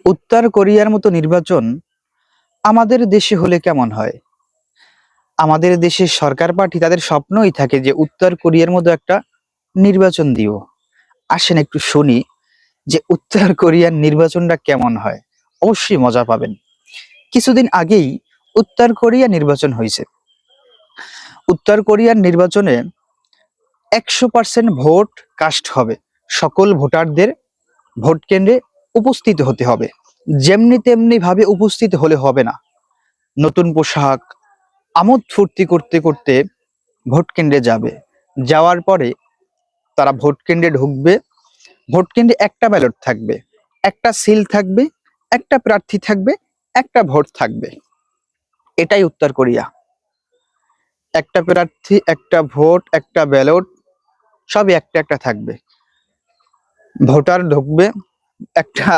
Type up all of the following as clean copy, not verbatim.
উত্তর কোরিয়ার মতো নির্বাচন আমাদের দেশে হলে কেমন হয়? আমাদের দেশের সরকার পার্টি তাদের স্বপ্নই থাকে যে উত্তর কোরিয়ার মতো একটা নির্বাচন দিও। আসেন একটু শুনি যে উত্তর কোরিয়ার নির্বাচনটা কেমন হয়। অবশ্যই মজা পাবেন। কিছুদিন আগেই উত্তর কোরিয়া নির্বাচন হয়েছে। উত্তর কোরিয়ার নির্বাচনে 100% ভোট কাস্ট হবে। সকল ভোটারদের ভোট কেন্দ্রে উপস্থিত হতে হবে। যেমনি তেমনি ভাবে উপস্থিত হলে হবে না। নতুন পোশাক, আমোদ ফুর্তি করতে করতে ভোট কেন্দ্রে যাবে। যাওয়ার পরে তারা ভোট কেন্দ্রে ঢুকবে। ভোট কেন্দ্রে একটা ব্যালট থাকবে, একটা সিল থাকবে, একটা প্রার্থী থাকবে, একটা ভোট থাকবে। এটাই উত্তর কোরিয়া। একটা প্রার্থী, একটা ভোট, একটা ব্যালট, সবই একটা একটা থাকবে। ভোটার ঢুকবে, একটা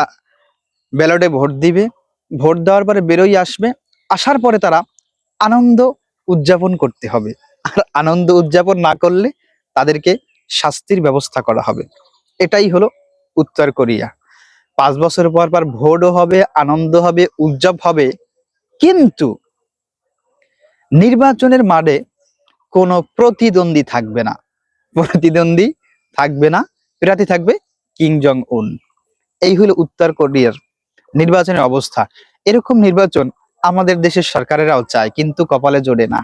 ব্যালটে ভোট দিবে, ভোট দেওয়ার পরে বেরোই আসবে। আসার পরে তারা আনন্দ উদযাপন করতে হবে। আর আনন্দ উদযাপন না করলে তাদেরকে শাস্তির ব্যবস্থা করা হবে। এটাই হলো উত্তর কোরিয়া। 5 বছর পর পর ভোটও হবে, আনন্দ হবে, উদযাপন হবে, কিন্তু নির্বাচনের মাঠে কোনো প্রতিদ্বন্দ্বী থাকবে না। প্রতিদ্বন্দ্বী থাকবে না, প্রার্থী থাকবে কিং জং উন। এই হলো উত্তর কোরিয়ার নির্বাচনের অবস্থা। এরকম নির্বাচন আমাদের দেশের সরকারেরাও চায়, কিন্তু কপালে জোটে না।